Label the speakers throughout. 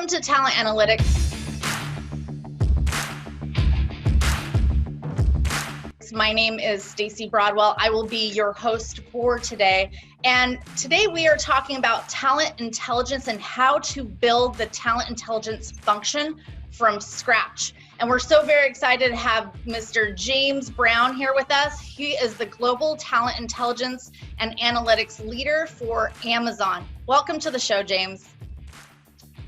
Speaker 1: Welcome to Talent Analytics. My name is Stacy Broadwell. I will be your host for today. And today we are talking about talent intelligence and how to build the talent intelligence function from scratch. And we're so very excited to have Mr. James Brown here with us. He is the Global Talent Intelligence and Analytics Leader for Amazon. Welcome to the show, James.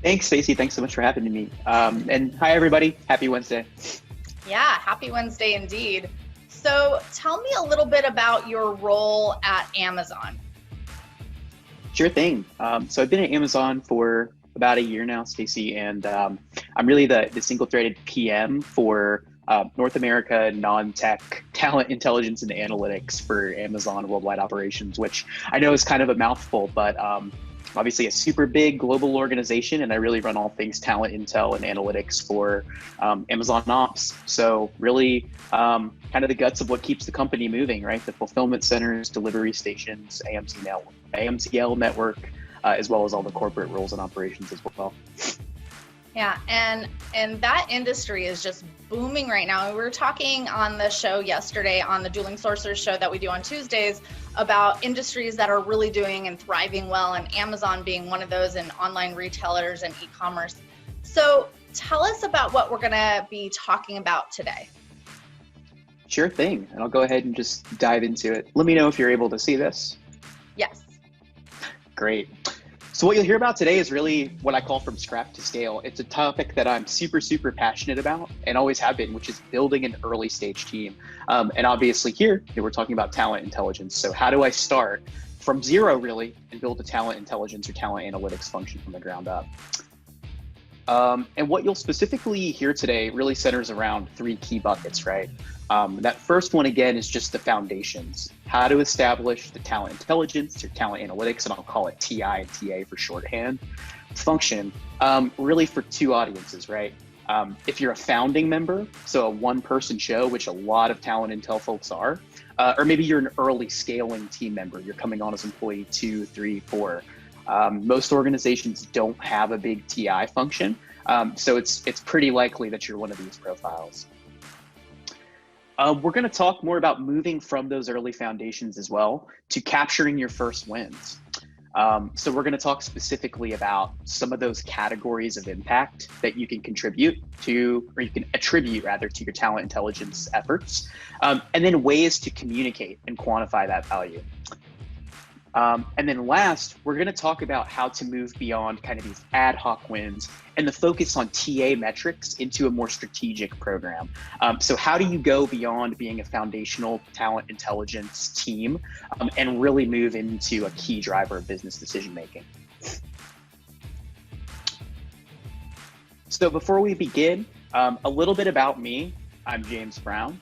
Speaker 2: Thanks, Stacy. Thanks so much for having me. And hi, everybody. Happy Wednesday.
Speaker 1: Yeah, happy Wednesday indeed. So tell me a little bit about your role at Amazon.
Speaker 2: Sure thing. So I've been at Amazon for about a year now, Stacy, and I'm really the single-threaded PM for North America non-tech talent intelligence and analytics for Amazon worldwide operations, which I know is kind of a mouthful, but obviously a super big global organization, and I really run all things talent intel and analytics for Amazon Ops. So really kind of the guts of what keeps the company moving, right? The fulfillment centers, delivery stations, AMCL network, as well as all the corporate roles and operations as well.
Speaker 1: Yeah, and that industry is just booming right now. We were talking on the show yesterday on the Dueling Sorcerers show that we do on Tuesdays about industries that are really doing and thriving well, and Amazon being one of those, and online retailers and e-commerce. So tell us about what we're gonna be talking about today.
Speaker 2: Sure thing, and I'll go ahead and just dive into it. Let me know if you're able to see this.
Speaker 1: Yes.
Speaker 2: Great. So what you'll hear about today is really what I call from scratch to scale. It's a topic that I'm super passionate about and always have been, which is building an early stage team. And obviously here, we're talking about talent intelligence. So how do I start from zero really and build a talent intelligence or talent analytics function from the ground up? And what you'll specifically hear today really centers around three key buckets, right? That first one, again, is just the foundations. How to establish the talent intelligence or talent analytics, and I'll call it TI and TA for shorthand, function, really for two audiences, right? If you're a founding member, so a one-person show, which a lot of talent intel folks are, or maybe you're an early scaling team member, you're coming on as employee 2, 3, 4. Most organizations don't have a big TI function, so it's pretty likely that you're one of these profiles. We're going to talk more about moving from those early foundations as well to capturing your first wins. So we're going to talk specifically about some of those categories of impact that you can contribute to, or you can attribute rather, to your talent intelligence efforts, and then ways to communicate and quantify that value. And then last, we're going to talk about how to move beyond kind of these ad hoc wins and the focus on TA metrics into a more strategic program. So how do you go beyond being a foundational talent intelligence team and really move into a key driver of business decision making? So before we begin, a little bit about me. I'm James Brown.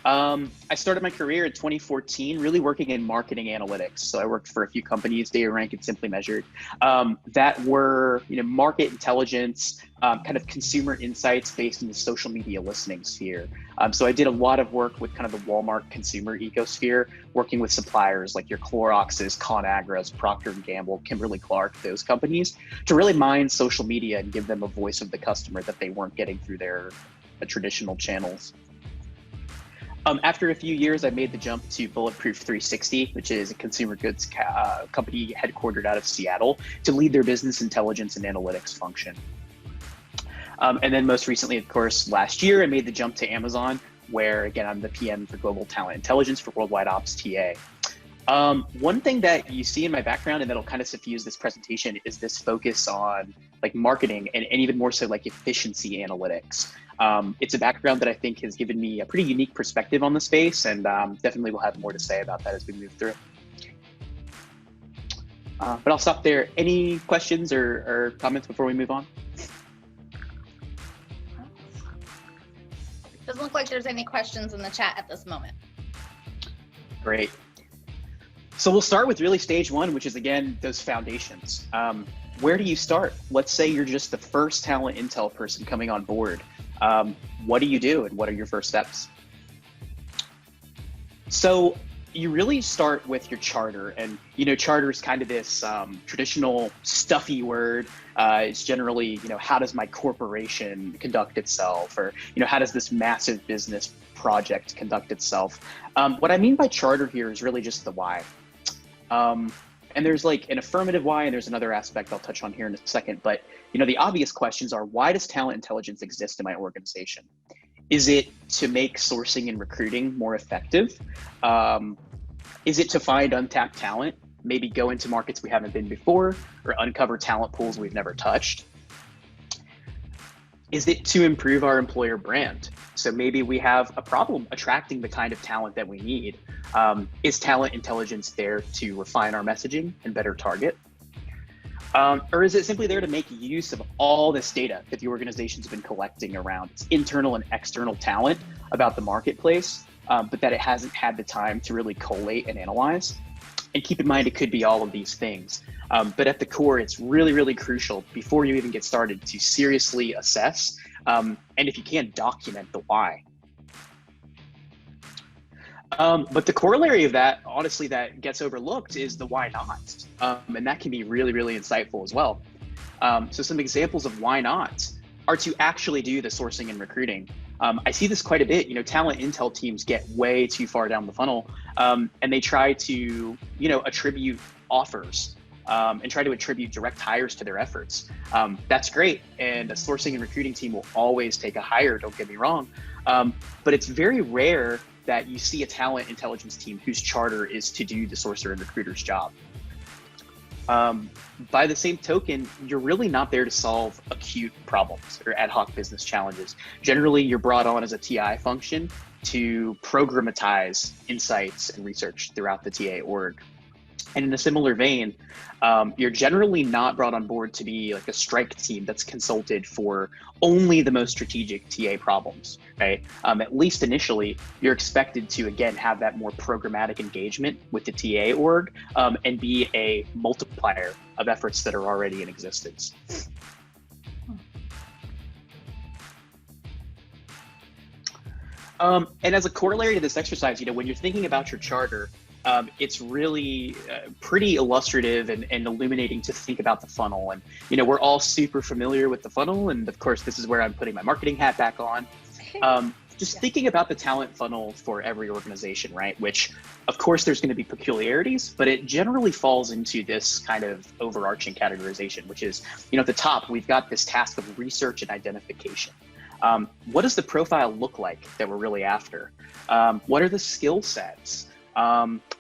Speaker 2: I started my career in 2014, really working in marketing analytics. So I worked for a few companies, DataRank and Simply Measured, that were, market intelligence, kind of consumer insights based in the social media listening sphere. So I did a lot of work with kind of the Walmart consumer ecosphere, working with suppliers like your Cloroxes, ConAgras, Procter & Gamble, Kimberly-Clark, those companies, to really mine social media and give them a voice of the customer that they weren't getting through their traditional channels. After a few years, I made the jump to Bulletproof 360, which is a consumer goods company headquartered out of Seattle, to lead their business intelligence and analytics function. And then most recently, of course, last year, I made the jump to Amazon, where again, I'm the PM for Global Talent Intelligence for Worldwide Ops TA. One thing that you see in my background and that'll kind of suffuse this presentation is this focus on like marketing and even more so like efficiency analytics. It's a background that I think has given me a pretty unique perspective on the space, and definitely we'll have more to say about that as we move through. But I'll stop there. Any questions or comments before we move on?
Speaker 1: Doesn't look like there's any questions in the chat at this moment.
Speaker 2: Great. So we'll start with really stage one, which is again, those foundations. Where do you start? Let's say you're just the first talent intel person coming on board. What do you do and what are your first steps? So you really start with your charter, and charter is kind of this traditional stuffy word. It's generally, how does my corporation conduct itself, or how does this massive business project conduct itself? What I mean by charter here is really just the why. And there's like an affirmative why, and there's another aspect I'll touch on here in a second. But the obvious questions are, why does talent intelligence exist in my organization? Is it to make sourcing and recruiting more effective? Is it to find untapped talent, maybe go into markets we haven't been before, or uncover talent pools we've never touched? Is it to improve our employer brand? So maybe we have a problem attracting the kind of talent that we need. Is talent intelligence there to refine our messaging and better target? Or is it simply there to make use of all this data that the organization's been collecting around its internal and external talent about the marketplace, but that it hasn't had the time to really collate and analyze? And keep in mind, it could be all of these things. But at the core, it's really, really crucial before you even get started to seriously assess, and if you can, document the why. But the corollary of that, honestly, that gets overlooked is the why not. And that can be really, really insightful as well. So some examples of why not are to actually do the sourcing and recruiting. I see this quite a bit. Talent intel teams get way too far down the funnel, and they try to, attribute offers and try to attribute direct hires to their efforts. That's great. And a sourcing and recruiting team will always take a hire, don't get me wrong. But it's very rare that you see a talent intelligence team whose charter is to do the sourcer and recruiter's job. By the same token, you're really not there to solve acute problems or ad hoc business challenges. Generally, you're brought on as a TI function to programatize insights and research throughout the TA org. And in a similar vein, you're generally not brought on board to be like a strike team that's consulted for only the most strategic TA problems, right? At least initially, you're expected to, again, have that more programmatic engagement with the TA org and be a multiplier of efforts that are already in existence. And as a corollary to this exercise, when you're thinking about your charter, it's really pretty illustrative and illuminating to think about the funnel. And, we're all super familiar with the funnel. And of course, this is where I'm putting my marketing hat back on. Just thinking about the talent funnel for every organization, right? Which, of course, there's going to be peculiarities, but it generally falls into this kind of overarching categorization, which is, at the top, we've got this task of research and identification. What does the profile look like that we're really after? What are the skill sets?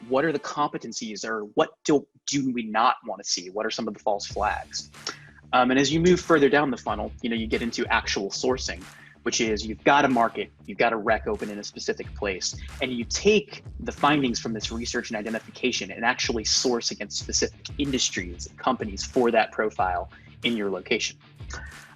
Speaker 2: What are the competencies, or what do we not want to see? What are some of the false flags? And as you move further down the funnel, you get into actual sourcing, which is you've got a market, you've got a rec open in a specific place, and you take the findings from this research and identification and actually source against specific industries and companies for that profile in your location.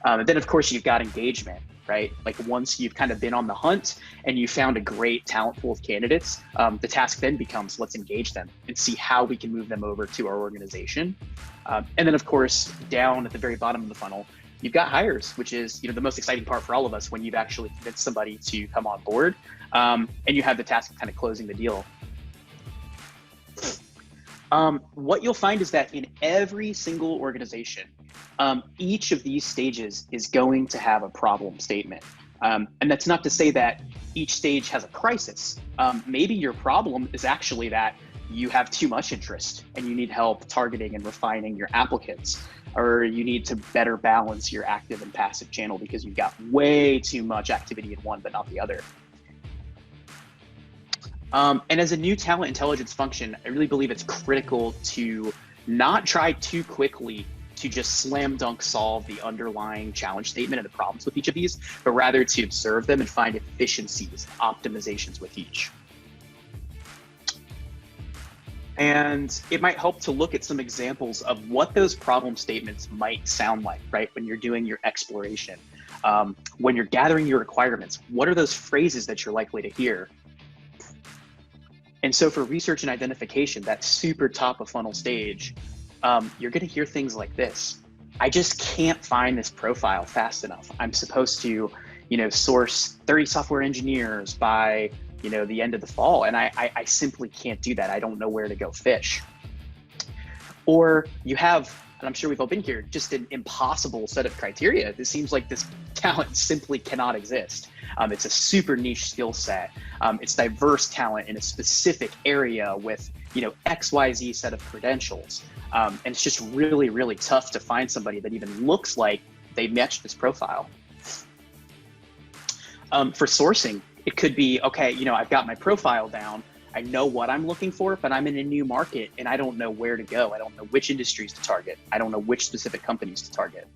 Speaker 2: And then, of course, you've got engagement, right? Like once you've kind of been on the hunt and you found a great talent pool of candidates, the task then becomes, let's engage them and see how we can move them over to our organization. And then, of course, down at the very bottom of the funnel, you've got hires, which is the most exciting part for all of us when you've actually convinced somebody to come on board, and you have the task of kind of closing the deal. What you'll find is that in every single organization, each of these stages is going to have a problem statement. And that's not to say that each stage has a crisis. Maybe your problem is actually that you have too much interest and you need help targeting and refining your applicants, or you need to better balance your active and passive channel because you've got way too much activity in one but not the other. And as a new talent intelligence function, I really believe it's critical to not try too quickly to just slam dunk solve the underlying challenge statement and the problems with each of these, but rather to observe them and find efficiencies, optimizations with each. And it might help to look at some examples of what those problem statements might sound like, right? When you're doing your exploration, when you're gathering your requirements, what are those phrases that you're likely to hear? And so for research and identification, that super top of funnel stage, you're going to hear things like this. I just can't find this profile fast enough. I'm supposed to, source 30 software engineers by the end of the fall, and I simply can't do that. I don't know where to go fish. Or you have, and I'm sure we've all been here, just an impossible set of criteria. It seems like this talent simply cannot exist. It's a super niche skill set. It's diverse talent in a specific area with, XYZ set of credentials. And it's just really, really tough to find somebody that even looks like they match this profile. For sourcing, it could be, okay, I've got my profile down. I know what I'm looking for, but I'm in a new market and I don't know where to go. I don't know which industries to target. I don't know which specific companies to target.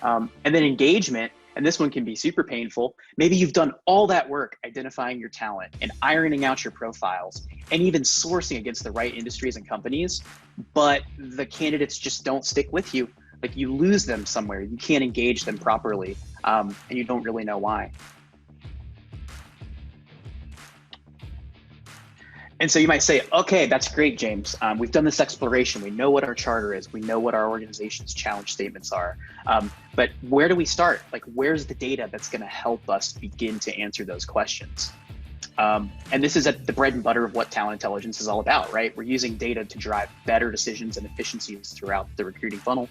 Speaker 2: And then engagement, and this one can be super painful. Maybe you've done all that work identifying your talent and ironing out your profiles and even sourcing against the right industries and companies, but the candidates just don't stick with you. Like you lose them somewhere. You can't engage them properly, and you don't really know why. And so you might say, okay, that's great, James. We've done this exploration. We know what our charter is. We know what our organization's challenge statements are. But where do we start? Like, where's the data that's going to help us begin to answer those questions? And this is at the bread and butter of what talent intelligence is all about, right? We're using data to drive better decisions and efficiencies throughout the recruiting funnel.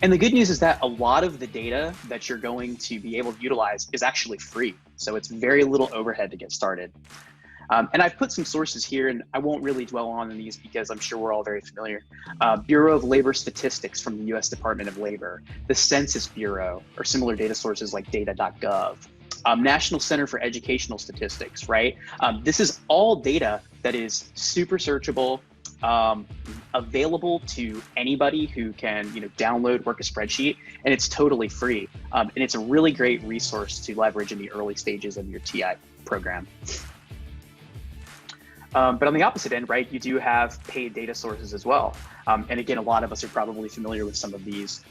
Speaker 2: And the good news is that a lot of the data that you're going to be able to utilize is actually free. So it's very little overhead to get started. And I've put some sources here, and I won't really dwell on these because I'm sure we're all very familiar. Bureau of Labor Statistics from the US Department of Labor, the Census Bureau, or similar data sources like data.gov, National Center for Educational Statistics, right? This is all data that is super searchable, available to anybody who can download, work a spreadsheet, and it's totally free. And it's a really great resource to leverage in the early stages of your TI program. But on the opposite end, right, you do have paid data sources as well. And again, a lot of us are probably familiar with some of these.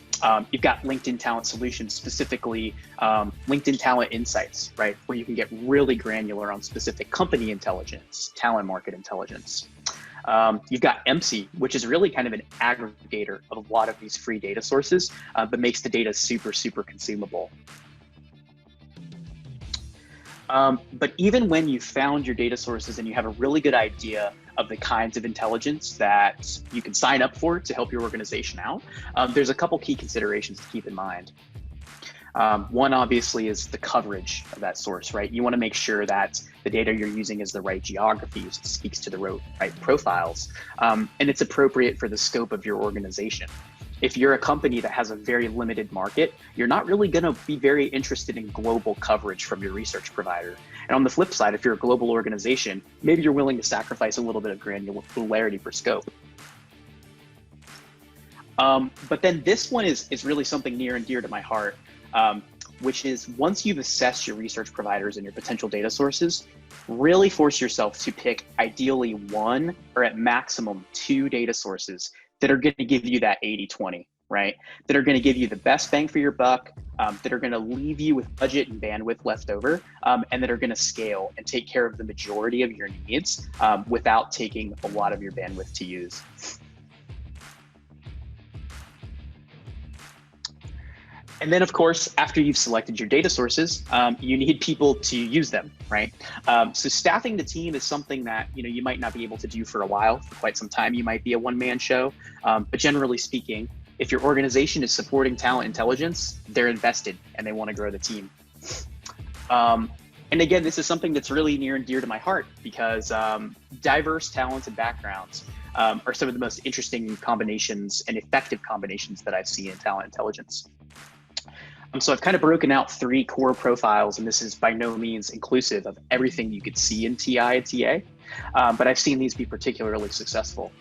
Speaker 2: You've got LinkedIn Talent Solutions, specifically LinkedIn Talent Insights, right, where you can get really granular on specific company intelligence, talent market intelligence. You've got MC, which is really kind of an aggregator of a lot of these free data sources, but makes the data super, super consumable. But even when you found your data sources and you have a really good idea of the kinds of intelligence that you can sign up for to help your organization out, there's a couple key considerations to keep in mind. One obviously is the coverage of that source, right? You want to make sure that the data you're using is the right geographies, it speaks to the right profiles, and it's appropriate for the scope of your organization. If you're a company that has a very limited market, you're not really going to be very interested in global coverage from your research provider. And on the flip side, if you're a global organization, maybe you're willing to sacrifice a little bit of granularity for scope. But then this one is really something near and dear to my heart, which is once you've assessed your research providers and your potential data sources, really force yourself to pick ideally one or at maximum 2 data sources that are going to give you that 80-20, right? That are going to give you the best bang for your buck, that are going to leave you with budget and bandwidth left over, and that are going to scale and take care of the majority of your needs without taking a lot of your bandwidth to use. And then, of course, after you've selected your data sources, you need people to use them, right? So staffing the team is something that you might not be able to do for a while, for quite some time. You might be a one-man show, but generally speaking, if your organization is supporting talent intelligence, they're invested and they want to grow the team. And again, this is something that's really near and dear to my heart because diverse talents and backgrounds are some of the most interesting combinations and effective combinations that I've seen in talent intelligence. So I've kind of broken out 3 core profiles, and this is by no means inclusive of everything you could see in TI and TA, but I've seen these be particularly successful.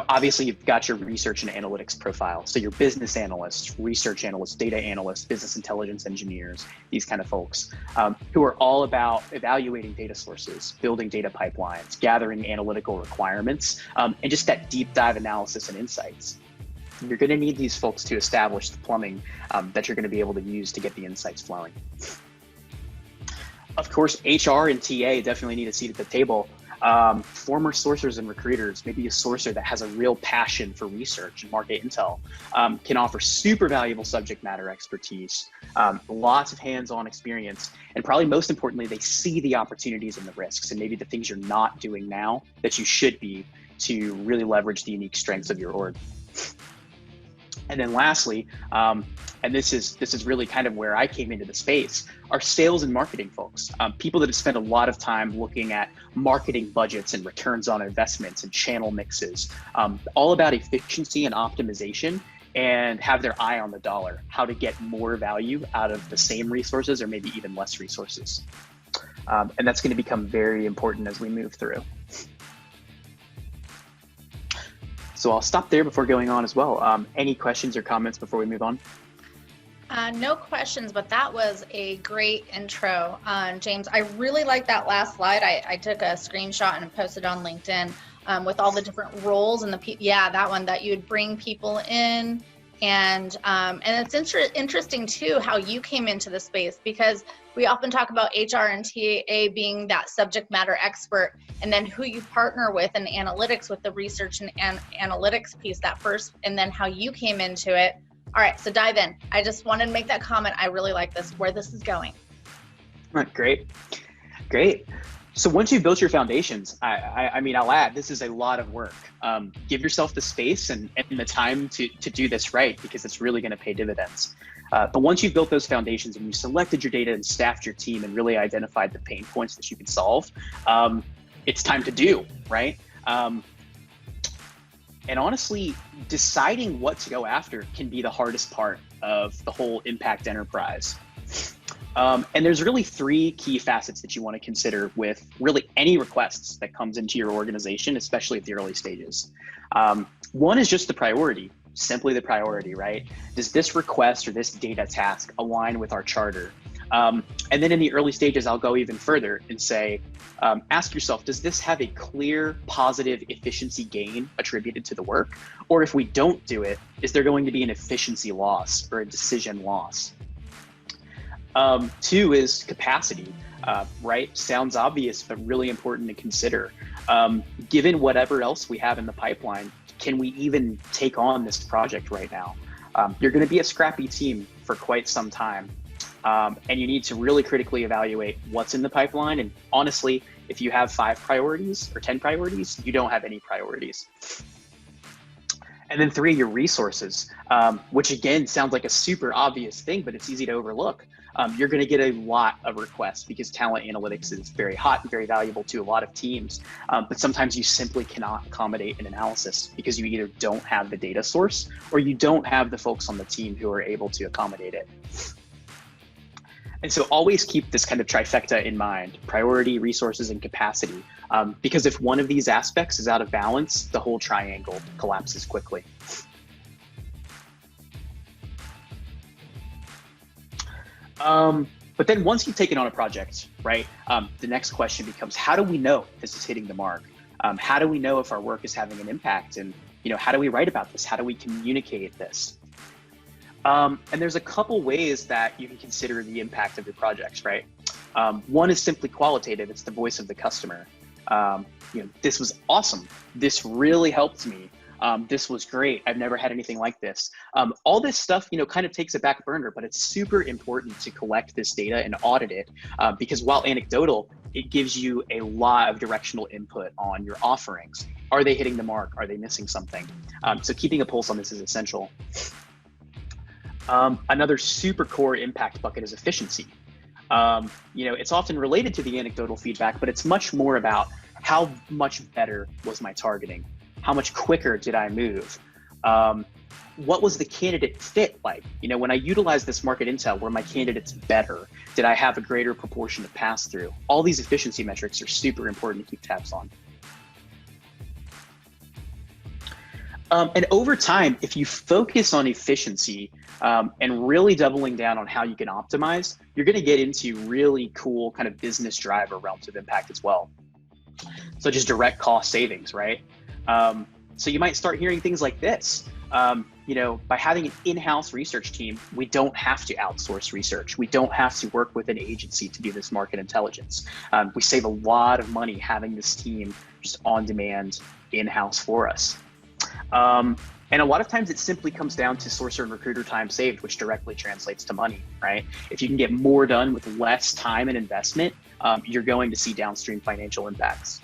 Speaker 2: Obviously you've got your research and analytics profile. So your business analysts, research analysts, data analysts, business intelligence engineers, these kind of folks who are all about evaluating data sources, building data pipelines, gathering analytical requirements, and just that deep dive analysis and insights. You're going to need these folks to establish the plumbing that you're going to be able to use to get the insights flowing. Of course, HR and TA definitely need a seat at the table. former sourcers and recruiters, maybe a sourcer that has a real passion for research and market intel, can offer super valuable subject matter expertise, lots of hands-on experience, and probably most importantly, they see the opportunities and the risks and maybe the things you're not doing now that you should be to really leverage the unique strengths of your org. And then lastly, and this is really kind of where I came into the space, are sales and marketing folks, people that have spent a lot of time looking at marketing budgets and returns on investments and channel mixes, all about efficiency and optimization, and have their eye on the dollar, how to get more value out of the same resources or maybe even less resources. And that's going to become very important as we move through. So I'll stop there before going on as well. Any questions or comments before we move on?
Speaker 1: No questions, but that was a great intro, James. I really like that last slide. I took a screenshot and posted on LinkedIn with all the different roles and that one, that you would bring people in. And it's interesting too how you came into the space, because we often talk about HR and TA being that subject matter expert, and then who you partner with in analytics with the research and analytics piece that first, and then how you came into it. All right, so dive in. I just wanted to make that comment. I really like where this is going.
Speaker 2: All right, great. So once you've built your foundations, I mean, I'll add, this is a lot of work. Give yourself the space and the time to do this right, because it's really going to pay dividends. But once you've built those foundations and you selected your data and staffed your team and really identified the pain points that you can solve, it's time to do, right? And honestly, deciding what to go after can be the hardest part of the whole impact enterprise. And there's really three key facets that you want to consider with really any requests that comes into your organization, especially at the early stages. One is just the priority, simply the priority, right? Does this request or this data task align with our charter? And then in the early stages, I'll go even further and say, ask yourself, does this have a clear positive efficiency gain attributed to the work? Or if we don't do it, is there going to be an efficiency loss or a decision loss? Two is capacity, right? Sounds obvious, but really important to consider. Given whatever else we have in the pipeline, can we even take on this project right now? You're going to be a scrappy team for quite some time. And you need to really critically evaluate what's in the pipeline. And honestly, if you have 5 priorities or 10 priorities, you don't have any priorities. And then 3, your resources, which again, sounds like a super obvious thing, but it's easy to overlook. You're going to get a lot of requests because talent analytics is very hot and very valuable to a lot of teams. But sometimes you simply cannot accommodate an analysis because you either don't have the data source or you don't have the folks on the team who are able to accommodate it. And so always keep this kind of trifecta in mind: priority, resources, and capacity. Because if one of these aspects is out of balance, the whole triangle collapses quickly. But then once you've taken on a project, right, the next question becomes, how do we know this is hitting the mark? How do we know if our work is having an impact? And, how do we write about this? How do we communicate this? And there's a couple ways that you can consider the impact of your projects, right? One is simply qualitative. It's the voice of the customer. This was awesome. This really helped me. This was great. I've never had anything like this. All this stuff, kind of takes a back burner, but it's super important to collect this data and audit it because while anecdotal, it gives you a lot of directional input on your offerings. Are they hitting the mark? Are they missing something? So keeping a pulse on this is essential. Another super core impact bucket is efficiency. It's often related to the anecdotal feedback, but it's much more about how much better was my targeting? How much quicker did I move? What was the candidate fit like? When I utilized this market intel, were my candidates better? Did I have a greater proportion of pass through? All these efficiency metrics are super important to keep tabs on. And over time, if you focus on efficiency and really doubling down on how you can optimize, you're going to get into really cool kind of business driver realms of impact as well. So just direct cost savings, right? So you might start hearing things like this. By having an in-house research team, we don't have to outsource research. We don't have to work with an agency to do this market intelligence. We save a lot of money having this team just on demand in-house for us. And a lot of times it simply comes down to sourcer and recruiter time saved, which directly translates to money, right? If you can get more done with less time and investment, you're going to see downstream financial impacts.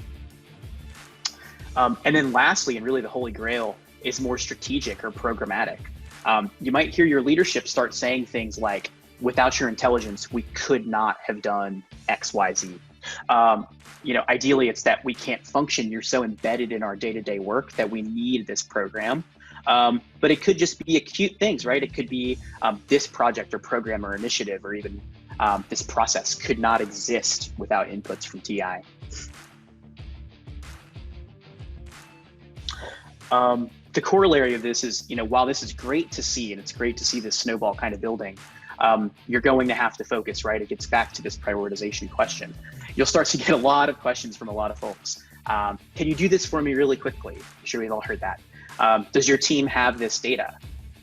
Speaker 2: And then lastly, and really the holy grail, is more strategic or programmatic. You might hear your leadership start saying things like, without your intelligence, we could not have done X, Y, Z. Ideally it's that we can't function. You're so embedded in our day-to-day work that we need this program. But it could just be acute things, right? It could be this project or program or initiative, or even this process could not exist without inputs from TI. The corollary of this is, while this is great to see, and it's great to see this snowball kind of building, you're going to have to focus, right? It gets back to this prioritization question. You'll start to get a lot of questions from a lot of folks. Can you do this for me really quickly? I'm sure we've all heard that. Does your team have this data?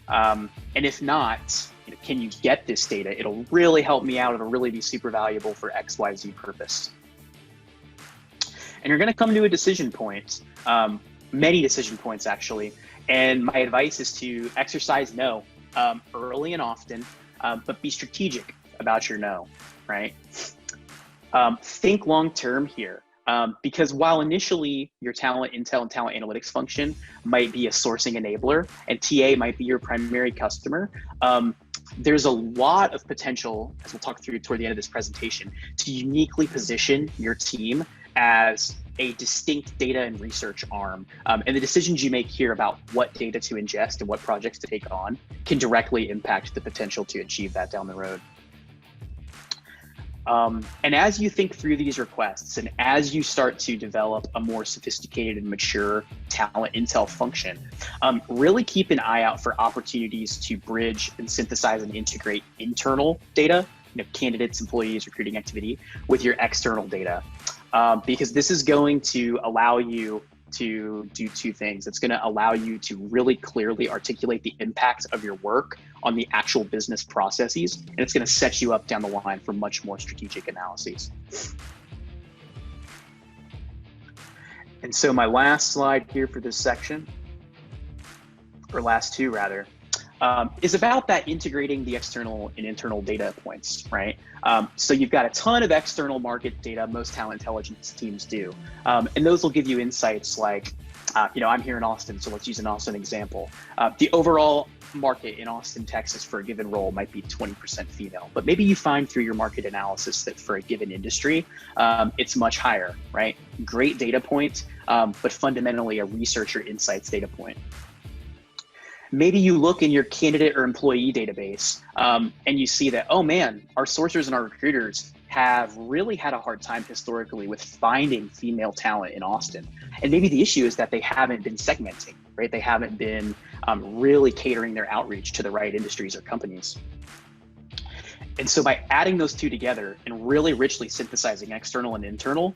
Speaker 2: And if not, can you get this data? It'll really help me out. It'll really be super valuable for XYZ purpose. And you're going to come to a decision point, many decision points actually. And my advice is to exercise no early and often, but be strategic about your no, right? Think long-term here. Because while initially your talent intel and talent analytics function might be a sourcing enabler and TA might be your primary customer, there's a lot of potential, as we'll talk through toward the end of this presentation, to uniquely position your team as a distinct data and research arm. And the decisions you make here about what data to ingest and what projects to take on can directly impact the potential to achieve that down the road. And as you think through these requests and as you start to develop a more sophisticated and mature talent intel function, really keep an eye out for opportunities to bridge and synthesize and integrate internal data, candidates, employees, recruiting activity, with your external data. Because this is going to allow you to do two things. It's going to allow you to really clearly articulate the impact of your work on the actual business processes, and it's going to set you up down the line for much more strategic analyses. And so my last slide here for this section, or last two rather, is about that integrating the external and internal data points, right? So you've got a ton of external market data, most talent intelligence teams do. And those will give you insights like, I'm here in Austin, so let's use an Austin example. The overall market in Austin, Texas for a given role might be 20% female, but maybe you find through your market analysis that for a given industry, it's much higher, right? Great data point, but fundamentally a research or insights data point. Maybe you look in your candidate or employee database and you see that, oh man, our sourcers and our recruiters have really had a hard time historically with finding female talent in Austin. And maybe the issue is that they haven't been segmenting, right? They haven't been really catering their outreach to the right industries or companies. And so by adding those two together and really richly synthesizing external and internal,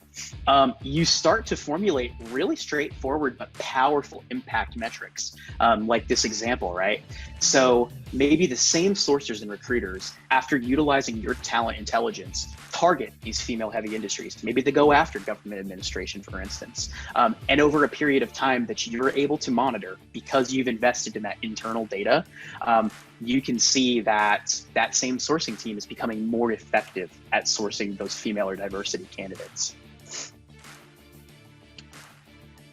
Speaker 2: you start to formulate really straightforward but powerful impact metrics, like this example, right? So maybe the same sourcers and recruiters, after utilizing your talent intelligence, target these female-heavy industries. Maybe they go after government administration, for instance. And over a period of time that you're able to monitor, because you've invested in that internal data, you can see that that same sourcing team is becoming more effective at sourcing those female or diversity candidates.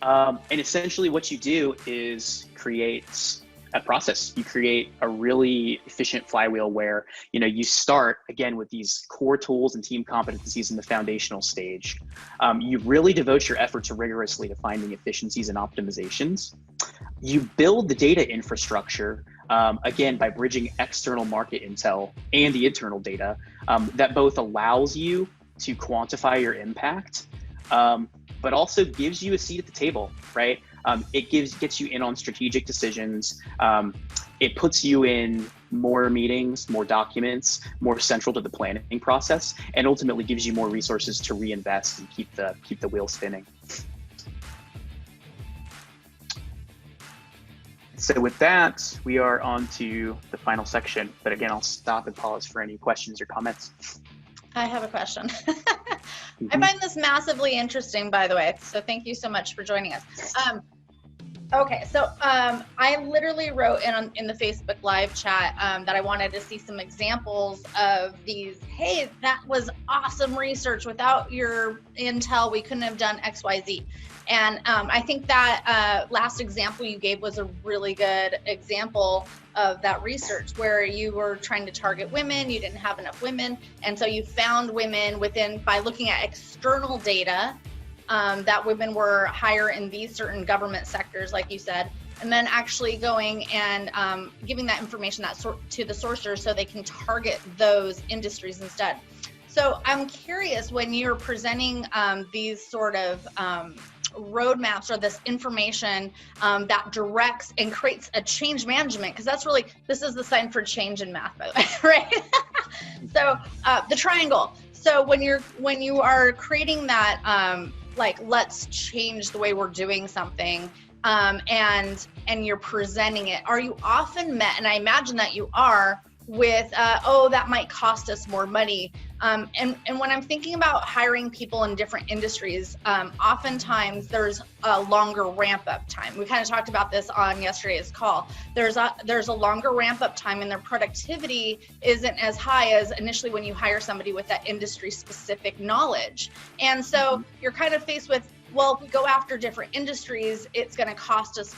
Speaker 2: And essentially what you do is create a process. You create a really efficient flywheel where, you start again with these core tools and team competencies in the foundational stage. You really devote your efforts rigorously to finding efficiencies and optimizations. You build the data infrastructure, again, by bridging external market intel and the internal data that both allows you to quantify your impact, but also gives you a seat at the table, right? It gets you in on strategic decisions. It puts you in more meetings, more documents, more central to the planning process, and ultimately gives you more resources to reinvest and keep the wheel spinning. So with that, we are on to the final section. But again, I'll stop and pause for any questions or comments.
Speaker 1: I have a question. I find this massively interesting, by the way. So thank you so much for joining us. Okay, so I literally wrote in the Facebook Live chat that I wanted to see some examples of these. Hey, that was awesome research. Without your intel, we couldn't have done X, Y, Z. And I think that last example you gave was a really good example of that research, where you were trying to target women, you didn't have enough women, and so you found women by looking at external data. That women were higher in these certain government sectors, like you said, and then actually going and giving that information to the sourcers so they can target those industries instead. So I'm curious, when you're presenting these sort of roadmaps or this information that directs and creates a change management, because this is the sign for change in math, by the way, right? So the triangle. So when you are creating that, let's change the way we're doing something, and you're presenting it, are you often met, and I imagine that you are, with that might cost us more money, and when I'm thinking about hiring people in different industries, oftentimes there's a longer ramp up time. We kind of talked about this on yesterday's call. There's a longer ramp up time, and their productivity isn't as high as initially when you hire somebody with that industry specific knowledge. And so you're kind of faced with, well, if we go after different industries, it's going to cost us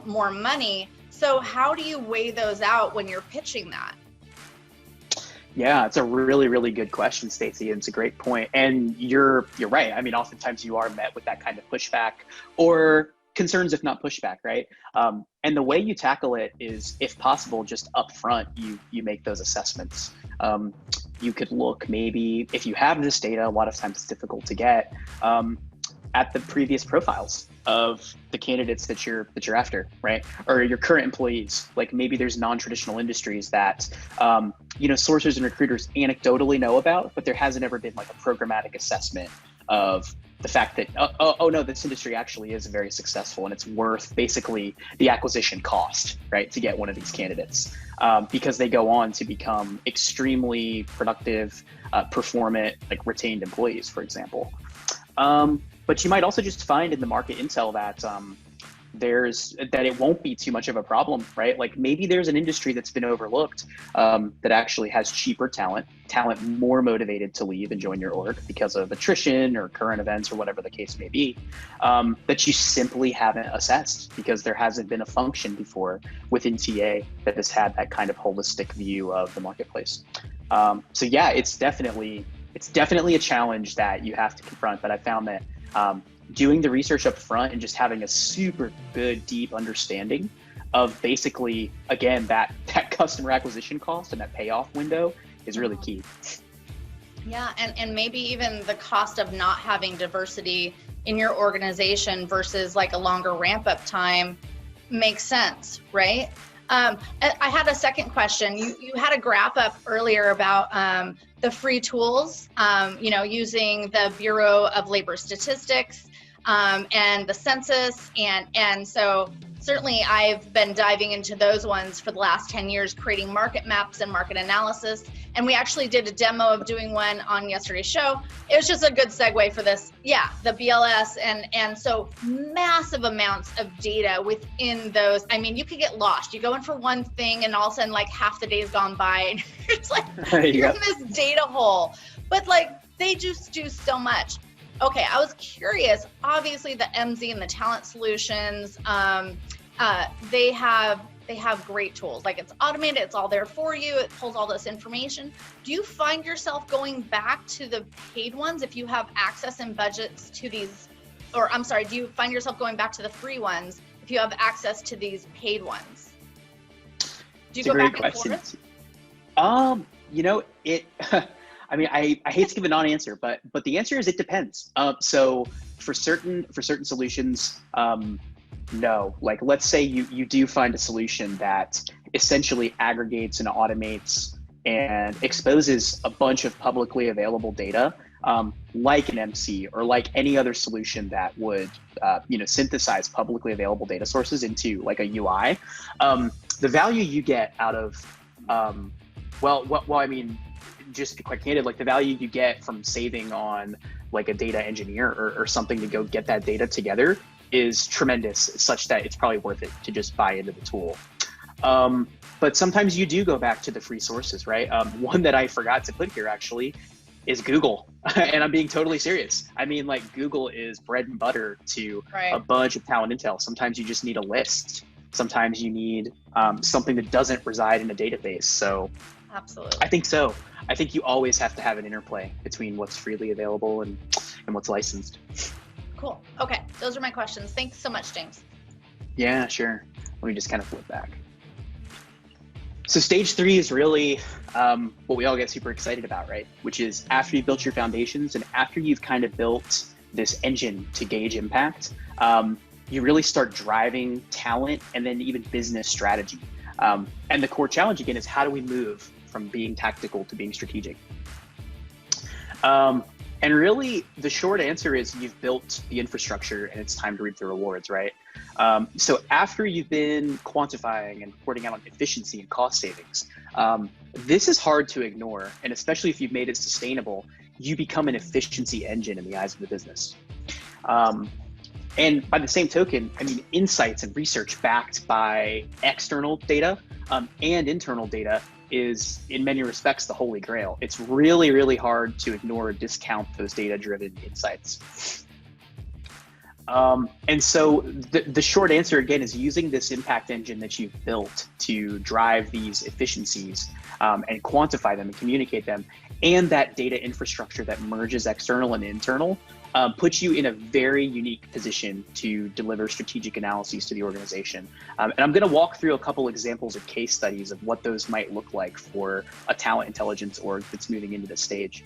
Speaker 1: more money. So how do you weigh those out when you're pitching that?
Speaker 2: Yeah, it's a really, really good question, Stacey. And it's a great point. And you're right. I mean, oftentimes you are met with that kind of pushback or concerns, if not pushback, right? And the way you tackle it is, if possible, just upfront, you make those assessments. You could look, maybe if you have this data, a lot of times it's difficult to get, at the previous profiles of the candidates that you're after, right? Or your current employees. Like, maybe there's non-traditional industries that sourcers and recruiters anecdotally know about, but there hasn't ever been like a programmatic assessment of the fact that no, this industry actually is very successful, and it's worth basically the acquisition cost, right, to get one of these candidates, because they go on to become extremely productive, performant, like retained employees, for example. But you might also just find in the market intel that that it won't be too much of a problem, right? Like, maybe there's an industry that's been overlooked, that actually has cheaper talent more motivated to leave and join your org because of attrition or current events or whatever the case may be, that you simply haven't assessed because there hasn't been a function before within TA that has had that kind of holistic view of the marketplace. So yeah, it's definitely a challenge that you have to confront, but I found that doing the research up front and just having a super good, deep understanding of basically, again, that customer acquisition cost and that payoff window is really key.
Speaker 1: Yeah, and maybe even the cost of not having diversity in your organization versus like a longer ramp up time makes sense, right? I had a second question. You had a graph up earlier about the free tools, using the Bureau of Labor Statistics and the census. And so certainly I've been diving into those ones for the last 10 years, creating market maps and market analysis. And we actually did a demo of doing one on yesterday's show. It was just a good segue for this. Yeah, the BLS. And so massive amounts of data within those. I mean, you could get lost. You go in for one thing and all of a sudden, like, half the day's gone by and it's like, you're in this data hole. But like, they just do so much. Okay, I was curious. Obviously, the MZ and the Talent Solutions, they have great tools. Like, it's automated, it's all there for you, it pulls all this information. Do you find yourself going back to the paid ones if you have access and budgets to these, or I'm sorry, do you find yourself going back to the free ones if you have access to these paid ones? Do you go back and forth?
Speaker 2: I mean, I hate to give a non-answer, but the answer is it depends. So for certain solutions, no. Like, let's say you do find a solution that essentially aggregates and automates and exposes a bunch of publicly available data like an MC or like any other solution that would, synthesize publicly available data sources into like a UI, the value you get out of, just to be quite candid, like the value you get from saving on like a data engineer or something to go get that data together is tremendous, such that it's probably worth it to just buy into the tool. But sometimes you do go back to the free sources, right? One that I forgot to put here actually is Google. And I'm being totally serious. I mean, like Google is bread and butter to a bunch of talent intel. Sometimes you just need a list. Sometimes you need something that doesn't reside in a database. So
Speaker 1: absolutely.
Speaker 2: I think so. I think you always have to have an interplay between what's freely available and what's licensed.
Speaker 1: Cool. Okay. Those are my questions. Thanks so much, James.
Speaker 2: Yeah, sure. Let me just kind of flip back. So stage 3 is really what we all get super excited about, right? Which is after you've built your foundations and after you've kind of built this engine to gauge impact, you really start driving talent and then even business strategy. And the core challenge again is how do we move from being tactical to being strategic? And really the short answer is you've built the infrastructure and it's time to reap the rewards, right? So after you've been quantifying and reporting out on efficiency and cost savings, this is hard to ignore. And especially if you've made it sustainable, you become an efficiency engine in the eyes of the business. And by the same token, I mean, insights and research backed by external data and internal data is in many respects the holy grail. It's really, really hard to ignore or discount those data-driven insights. And so the short answer again is using this impact engine that you've built to drive these efficiencies and quantify them and communicate them, and that data infrastructure that merges external and internal puts you in a very unique position to deliver strategic analyses to the organization. And I'm going to walk through a couple examples of case studies of what those might look like for a talent intelligence org that's moving into this stage.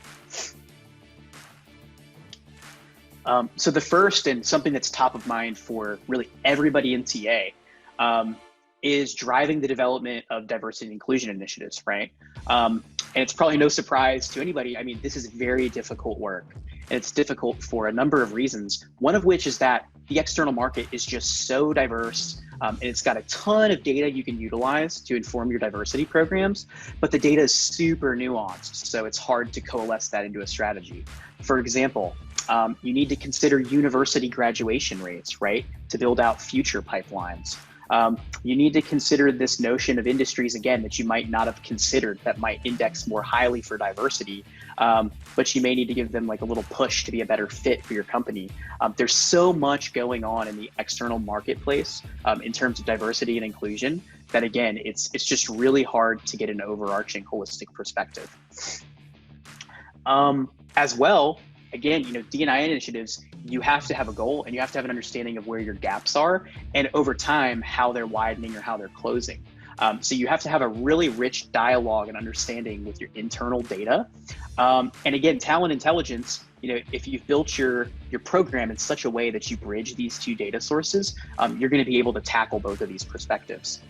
Speaker 2: So the first, and something that's top of mind for really everybody in TA, is driving the development of diversity and inclusion initiatives, right? And it's probably no surprise to anybody. I mean, this is very difficult work. And it's difficult for a number of reasons. One of which is that the external market is just so diverse, and it's got a ton of data you can utilize to inform your diversity programs, but the data is super nuanced, so it's hard to coalesce that into a strategy. For example, you need to consider university graduation rates, right, to build out future pipelines. You need to consider this notion of industries, again, that you might not have considered that might index more highly for diversity, but you may need to give them like a little push to be a better fit for your company. There's so much going on in the external marketplace in terms of diversity and inclusion that, again, it's just really hard to get an overarching holistic perspective. As well, again, D&I initiatives, you have to have a goal and you have to have an understanding of where your gaps are and over time, how they're widening or how they're closing. So you have to have a really rich dialogue and understanding with your internal data. And again, talent intelligence, if you've built your program in such a way that you bridge these two data sources, you're going to be able to tackle both of these perspectives.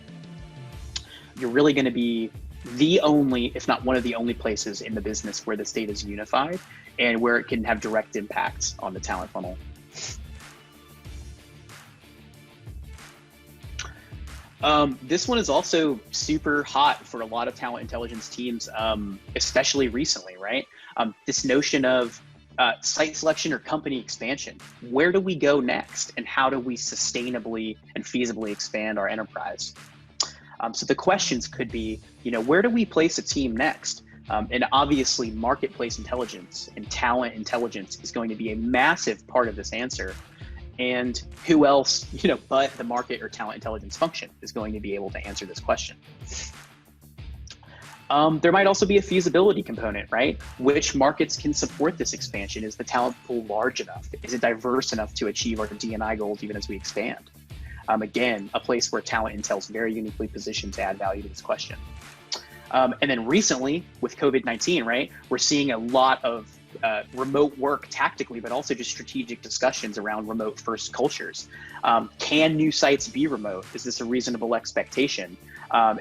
Speaker 2: You're really going to be the only, if not one of the only places in the business where this data is unified and where it can have direct impacts on the talent funnel. This one is also super hot for a lot of talent intelligence teams, especially recently, right? This notion of site selection or company expansion. Where do we go next and how do we sustainably and feasibly expand our enterprise? So the questions could be, where do we place a team next? And obviously marketplace intelligence and talent intelligence is going to be a massive part of this answer. And who else, but the market or talent intelligence function is going to be able to answer this question. There might also be a feasibility component, right? Which markets can support this expansion? Is the talent pool large enough? Is it diverse enough to achieve our D&I goals even as we expand? Again, a place where talent intel is very uniquely positioned to add value to this question. And then recently with COVID-19, right, we're seeing a lot of remote work tactically, but also just strategic discussions around remote first cultures. Can new sites be remote? Is this a reasonable expectation?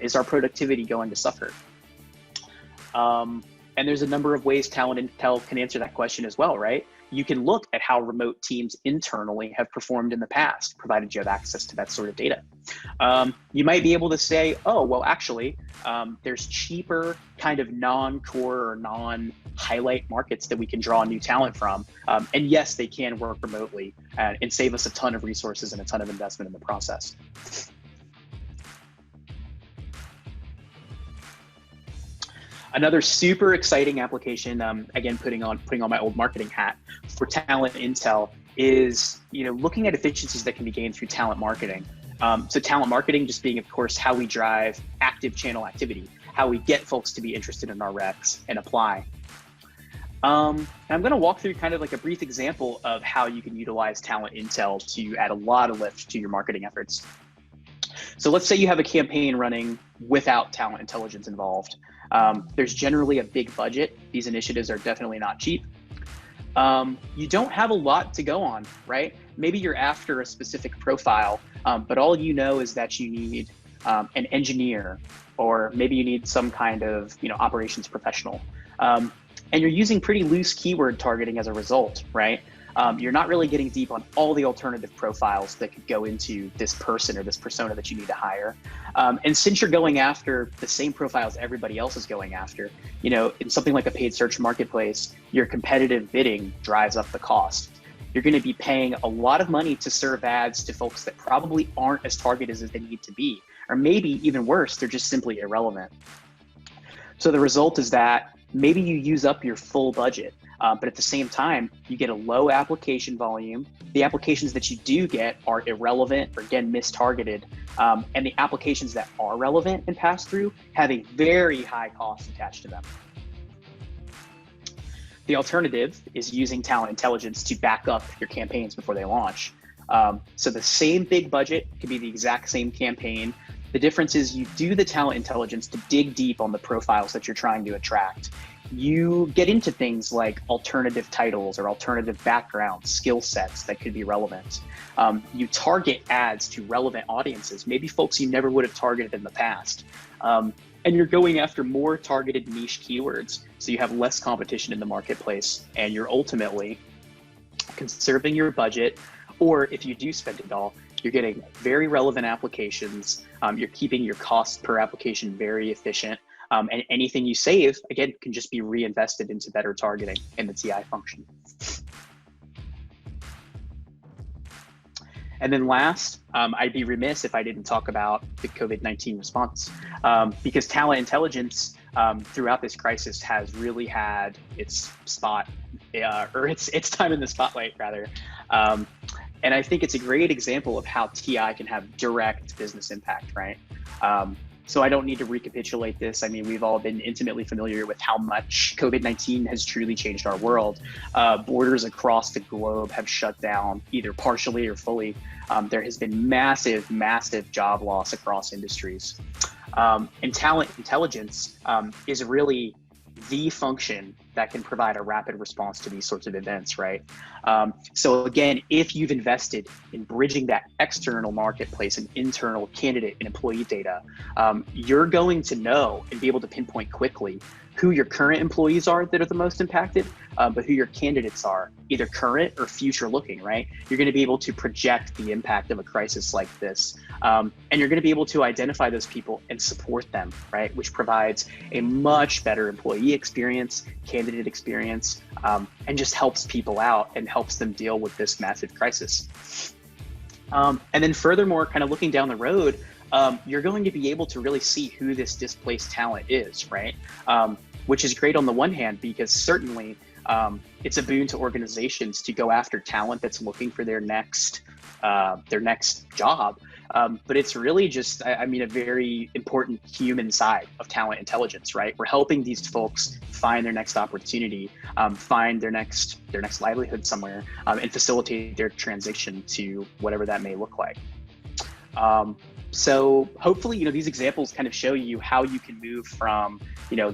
Speaker 2: Is our productivity going to suffer? And there's a number of ways talent intel can answer that question as well, right? You can look at how remote teams internally have performed in the past, provided you have access to that sort of data. You might be able to say, oh, well, actually, there's cheaper kind of non-core or non-highlight markets that we can draw new talent from. And yes, they can work remotely and save us a ton of resources and a ton of investment in the process. Another super exciting application, again, putting on my old marketing hat for talent intel is, looking at efficiencies that can be gained through talent marketing. So talent marketing just being, of course, how we drive active channel activity, how we get folks to be interested in our recs and apply. And I'm going to walk through kind of like a brief example of how you can utilize talent intel to add a lot of lift to your marketing efforts. So let's say you have a campaign running without talent intelligence involved. There's generally a big budget. These initiatives are definitely not cheap. You don't have a lot to go on, right? Maybe you're after a specific profile, but all you know is that you need an engineer, or maybe you need some kind of operations professional. And you're using pretty loose keyword targeting as a result, right? You're not really getting deep on all the alternative profiles that could go into this person or this persona that you need to hire. And since you're going after the same profiles everybody else is going after, in something like a paid search marketplace, your competitive bidding drives up the cost. You're going to be paying a lot of money to serve ads to folks that probably aren't as targeted as they need to be, or maybe even worse, they're just simply irrelevant. So the result is that maybe you use up your full budget, but at the same time, you get a low application volume. The applications that you do get are irrelevant or, again, mistargeted. And the applications that are relevant and pass through have a very high cost attached to them. The alternative is using talent intelligence to back up your campaigns before they launch. So the same big budget could be the exact same campaign. The difference is you do the talent intelligence to dig deep on the profiles that you're trying to attract. You get into things like alternative titles or alternative backgrounds, skill sets that could be relevant. You target ads to relevant audiences, maybe folks you never would have targeted in the past. And you're going after more targeted niche keywords, so you have less competition in the marketplace, and you're ultimately conserving your budget, or if you do spend it all, you're getting very relevant applications. You're keeping your cost per application very efficient. And anything you save, again, can just be reinvested into better targeting in the TI function. And then last, I'd be remiss if I didn't talk about the COVID-19 response, because talent intelligence throughout this crisis has really had its spot, or its time in the spotlight, rather. And I think it's a great example of how TI can have direct business impact, right? So I don't need to recapitulate this. I mean, we've all been intimately familiar with how much COVID-19 has truly changed our world. Borders across the globe have shut down, either partially or fully. There has been massive, massive job loss across industries. And talent intelligence is really the function that can provide a rapid response to these sorts of events, right? So again, if you've invested in bridging that external marketplace and internal candidate and employee data, you're going to know and be able to pinpoint quickly who your current employees are that are the most impacted, but who your candidates are, either current or future looking, right? You're going to be able to project the impact of a crisis like this. And you're going to be able to identify those people and support them, right? Which provides a much better employee experience, candidate experience, and just helps people out and helps them deal with this massive crisis. And then furthermore, kind of looking down the road, you're going to be able to really see who this displaced talent is, right? Which is great on the one hand, because certainly it's a boon to organizations to go after talent that's looking for their next job. But it's really just, I mean, a very important human side of talent intelligence, right? We're helping these folks find their next opportunity, find their next livelihood somewhere, and facilitate their transition to whatever that may look like. So hopefully, these examples kind of show you how you can move from,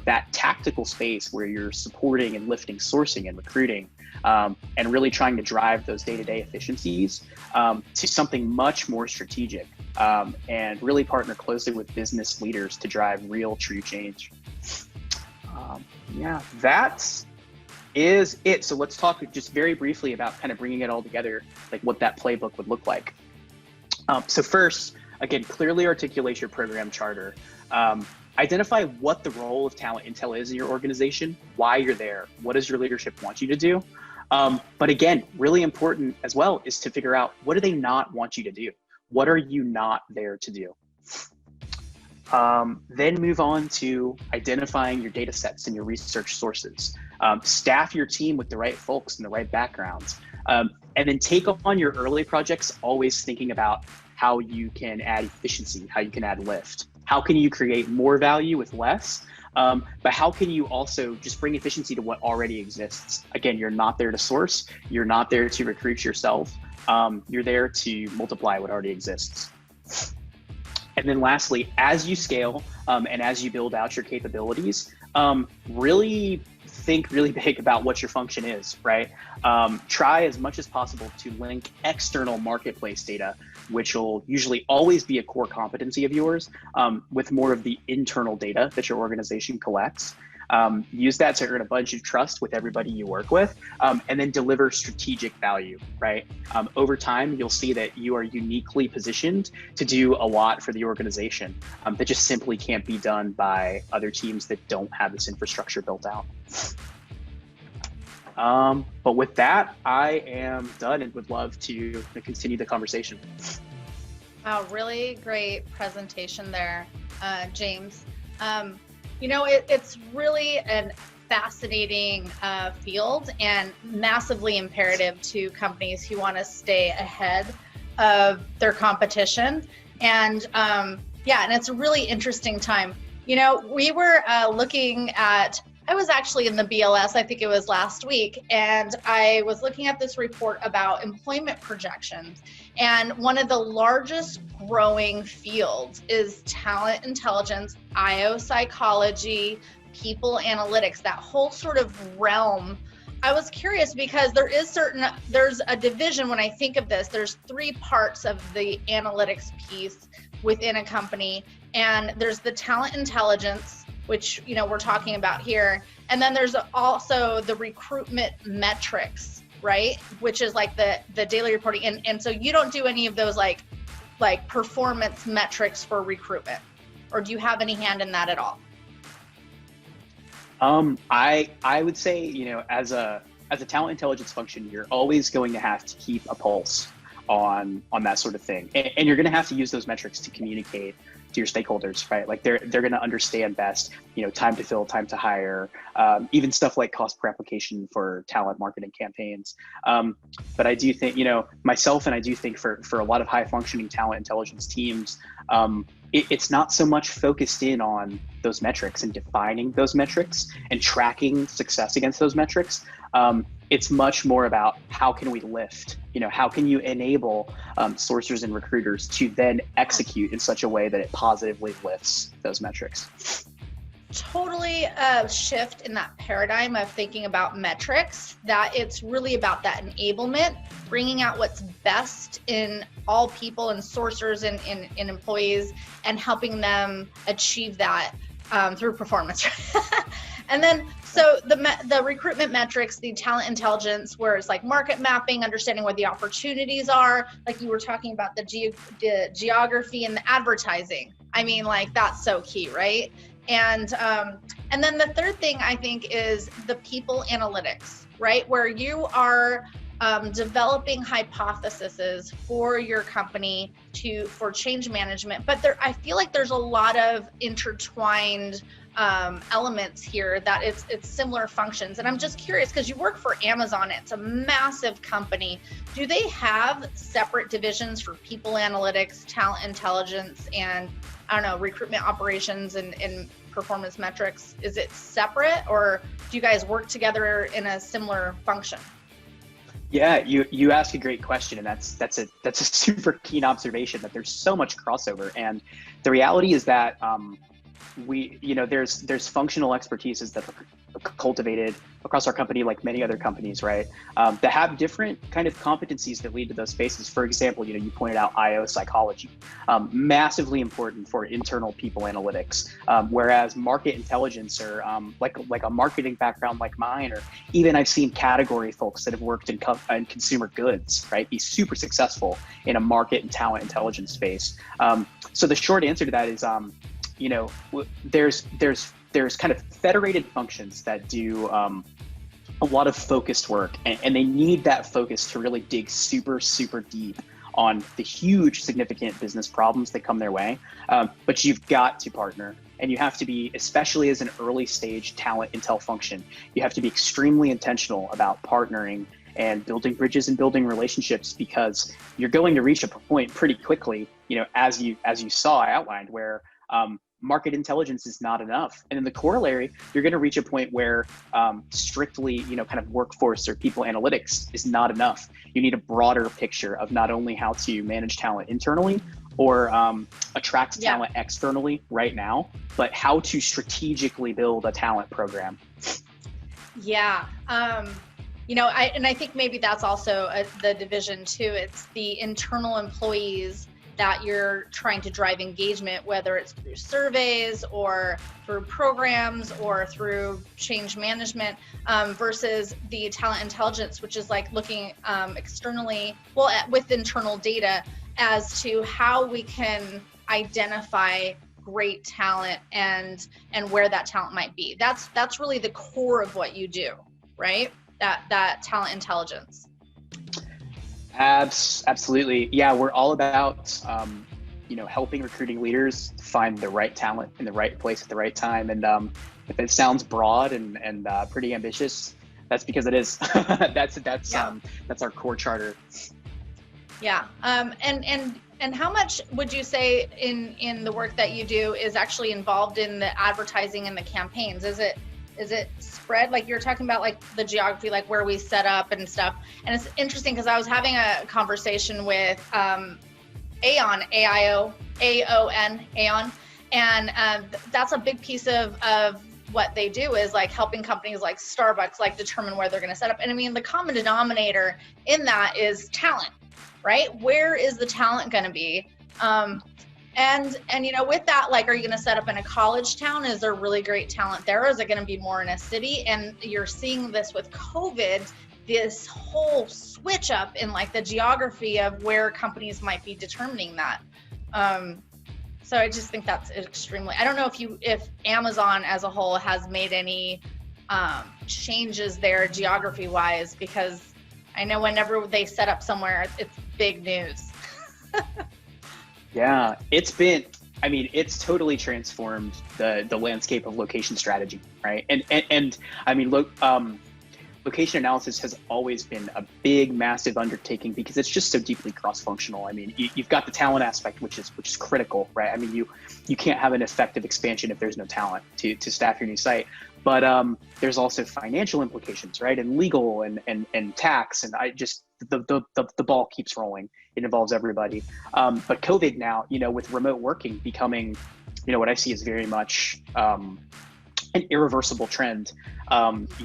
Speaker 2: that tactical space where you're supporting and lifting sourcing and recruiting, and really trying to drive those day-to-day efficiencies, to something much more strategic, and really partner closely with business leaders to drive real, true change. Yeah, that is it. So let's talk just very briefly about kind of bringing it all together, like what that playbook would look like. So first, again, clearly articulate your program charter. Identify what the role of talent intel is in your organization, why you're there, what does your leadership want you to do? But again, really important as well is to figure out, what do they not want you to do? What are you not there to do? Then move on to identifying your data sets and your research sources. Staff your team with the right folks and the right backgrounds. And then take on your early projects, always thinking about how you can add efficiency, how you can add lift. How can you create more value with less? But how can you also just bring efficiency to what already exists? Again, you're not there to source. You're not there to recruit yourself. You're there to multiply what already exists. And then lastly, as you scale and as you build out your capabilities, really think really big about what your function is, right? Try as much as possible to link external marketplace data, which will usually always be a core competency of yours, with more of the internal data that your organization collects. Use that to earn a bunch of trust with everybody you work with, and then deliver strategic value, right? Over time, you'll see that you are uniquely positioned to do a lot for the organization that just simply can't be done by other teams that don't have this infrastructure built out. But with that, I am done and would love to continue the conversation.
Speaker 1: Wow, really great presentation there, James. You know, it's really a fascinating field and massively imperative to companies who want to stay ahead of their competition. And yeah, and it's a really interesting time. You know, we were looking at, I was actually in the BLS, I think it was last week, and I was looking at this report about employment projections. And one of the largest growing fields is talent intelligence, IO psychology, people analytics, that whole sort of realm. I was curious because there's a division when I think of this. There's three parts of the analytics piece within a company, and there's the talent intelligence, which, you know, we're talking about here. And then there's also the recruitment metrics, right? Which is like the daily reporting. And so you don't do any of those like performance metrics for recruitment, or do you have any hand in that at all?
Speaker 2: I would say, you know, as a talent intelligence function, you're always going to have to keep a pulse on that sort of thing. And you're going to have to use those metrics to communicate to your stakeholders, right? Like they're going to understand best, you know, time to fill, time to hire, even stuff like cost per application for talent marketing campaigns. But I do think, you know, myself, and I do think for a lot of high functioning talent intelligence teams, it's not so much focused in on those metrics and defining those metrics and tracking success against those metrics. It's much more about how can we lift, you know, how can you enable sourcers and recruiters to then execute in such a way that it positively lifts those metrics.
Speaker 1: Totally a shift in that paradigm of thinking about metrics, that it's really about that enablement, bringing out what's best in all people and sourcers and employees, and helping them achieve that through performance. And then, so the recruitment metrics, the talent intelligence, where it's like market mapping, understanding where the opportunities are, like you were talking about the geography and the advertising. I mean, like that's so key, right? And then the third thing I think is the people analytics, right? Where you are developing hypotheses for your company for change management. But I feel like there's a lot of intertwined elements here, that it's similar functions. And I'm just curious, because you work for Amazon, it's a massive company. Do they have separate divisions for people analytics, talent intelligence, and I don't know, recruitment operations and performance metrics? Is it separate, or do you guys work together in a similar function?
Speaker 2: Yeah, you ask a great question, and that's a super keen observation, that there's so much crossover. And the reality is that there's functional expertises cultivated across our company, like many other companies, right? That have different kind of competencies that lead to those spaces. For example, you pointed out IO psychology, massively important for internal people analytics, whereas market intelligence or like a marketing background like mine, or even I've seen category folks that have worked in consumer goods, right, be super successful in a market and talent intelligence space. So the short answer to that is, there's kind of federated functions that do a lot of focused work, and they need that focus to really dig super, super deep on the huge, significant business problems that come their way. But you've got to partner, and you have to be, especially as an early stage talent intel function, you have to be extremely intentional about partnering and building bridges and building relationships, because you're going to reach a point pretty quickly, as you saw outlined, where market intelligence is not enough. And in the corollary, you're going to reach a point where strictly, kind of workforce or people analytics is not enough. You need a broader picture of not only how to manage talent internally or attract talent externally right now, but how to strategically build a talent program.
Speaker 1: Yeah. I think maybe that's also the division too. It's the internal employees that you're trying to drive engagement, whether it's through surveys or through programs or through change management, versus the talent intelligence, which is like looking externally, with internal data as to how we can identify great talent and where that talent might be. That's really the core of what you do, right? That talent intelligence.
Speaker 2: Absolutely. Yeah, we're all about, helping recruiting leaders find the right talent in the right place at the right time. And if it sounds broad and pretty ambitious, that's because it is. That's our core charter.
Speaker 1: Yeah. And how much would you say in the work that you do is actually involved in the advertising and the campaigns? Is it spread, like you're talking about, like the geography, like where we set up and stuff? And it's interesting because I was having a conversation with Aon, Aon, and that's a big piece of what they do, is like helping companies like Starbucks like determine where they're going to set up. And I mean, the common denominator in that is talent, right? Where is the talent going to be? And with that, like, are you going to set up in a college town? Is there really great talent there? Or is it going to be more in a city? And you're seeing this with COVID, this whole switch up in like the geography of where companies might be determining that. So I just think that's extremely, I don't know if Amazon as a whole has made any changes there geography wise, because I know whenever they set up somewhere, it's big news.
Speaker 2: Yeah, it's totally transformed the landscape of location strategy, right? And I mean, location analysis has always been a big, massive undertaking because it's just so deeply cross-functional. I mean, you've got the talent aspect, which is critical, right? I mean, you can't have an effective expansion if there's no talent to staff your new site. But there's also financial implications, right? And legal and tax, and the ball keeps rolling. It involves everybody. But COVID now, with remote working becoming, what I see is very much an irreversible trend.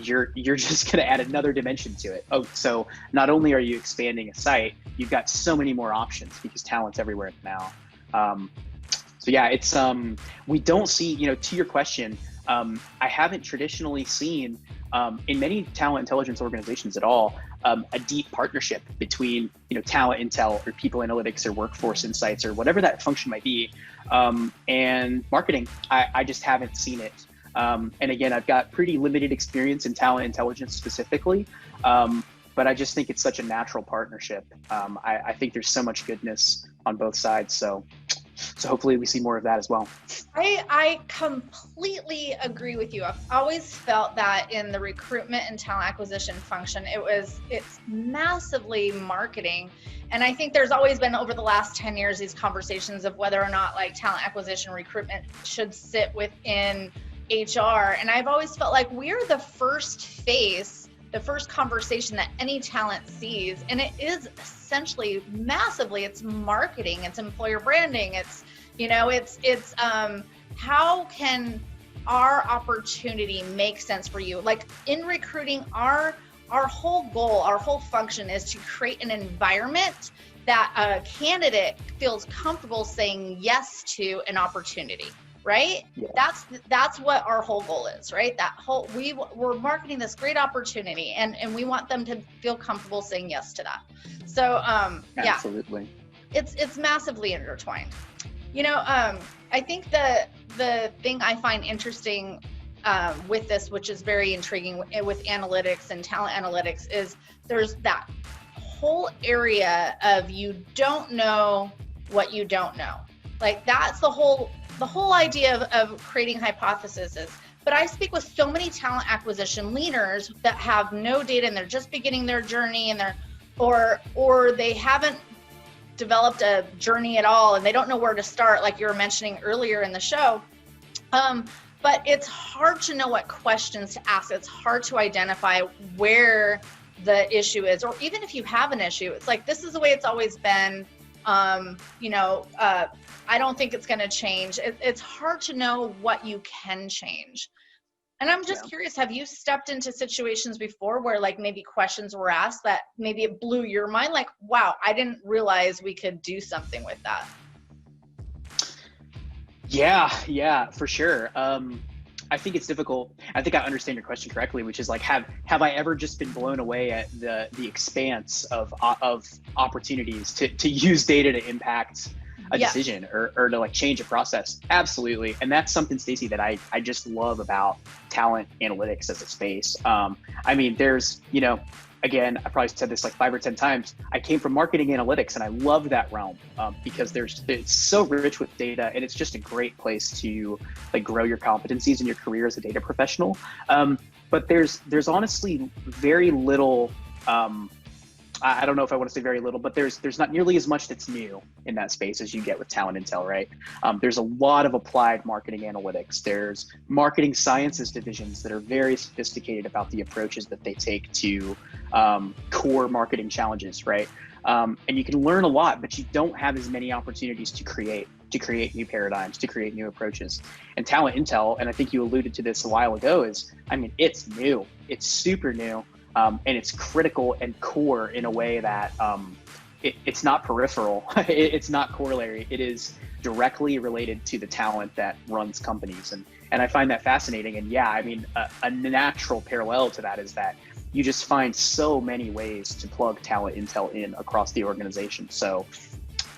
Speaker 2: You're just going to add another dimension to it. Oh, so not only are you expanding a site, you've got so many more options because talent's everywhere now. So yeah, it's we don't see, to your question, I haven't traditionally seen in many talent intelligence organizations at all a deep partnership between talent intel or people analytics or workforce insights or whatever that function might be, and marketing. I just haven't seen it. And again, I've got pretty limited experience in talent intelligence specifically, but I just think it's such a natural partnership. I think there's so much goodness on both sides. So hopefully we see more of that as well.
Speaker 1: I completely agree with you. I've always felt that in the recruitment and talent acquisition function, it's massively marketing. And I think there's always been, over the last 10 years, these conversations of whether or not like talent acquisition recruitment should sit within HR. And I've always felt like we're the first face, the first conversation that any talent sees. And it is essentially massively, it's marketing, it's employer branding, it's, it's how can our opportunity make sense for you? Like in recruiting, our whole goal, our whole function is to create an environment that a candidate feels comfortable saying yes to an opportunity, right?
Speaker 2: Yeah.
Speaker 1: That's what our whole goal is, right? That whole we're marketing this great opportunity, and we want them to feel comfortable saying yes to that. So yeah,
Speaker 2: Absolutely.
Speaker 1: it's massively intertwined. I think the thing I find interesting with this, which is very intriguing with analytics and talent analytics, is there's that whole area of you don't know what you don't know. Like that's the whole idea of creating hypotheses. But I speak with so many talent acquisition leaders that have no data and they're just beginning their journey, and or they haven't developed a journey at all and they don't know where to start, like you were mentioning earlier in the show. But it's hard to know what questions to ask. It's hard to identify where the issue is, or even if you have an issue, it's like, this is the way it's always been. I don't think it's going to change. It's hard to know what you can change. And I'm just curious, have you stepped into situations before where like maybe questions were asked that maybe it blew your mind? Like, wow, I didn't realize we could do something with that.
Speaker 2: Yeah, for sure. I think it's difficult. I think I understand your question correctly, which is like, have I ever just been blown away at the expanse of opportunities to use data to impact a decision or to like change a process? Absolutely. And that's something, Stacey, that I just love about talent analytics as a space. I mean, there's, again, I probably said this like 5 or 10 times. I came from marketing analytics and I love that realm because it's so rich with data, and it's just a great place to like grow your competencies in your career as a data professional. But there's honestly very little, I don't know if I want to say very little, but there's not nearly as much that's new in that space as you get with talent intel, right? There's a lot of applied marketing analytics. There's marketing sciences divisions that are very sophisticated about the approaches that they take to core marketing challenges, right? And you can learn a lot, but you don't have as many opportunities to create new paradigms, to create new approaches. And talent intel, and I think you alluded to this a while ago, it's new. It's super new. And it's critical and core in a way that it's not peripheral. It's not corollary. It is directly related to the talent that runs companies. And I find that fascinating. And yeah, I mean, a natural parallel to that is that you just find so many ways to plug talent intel in across the organization. So,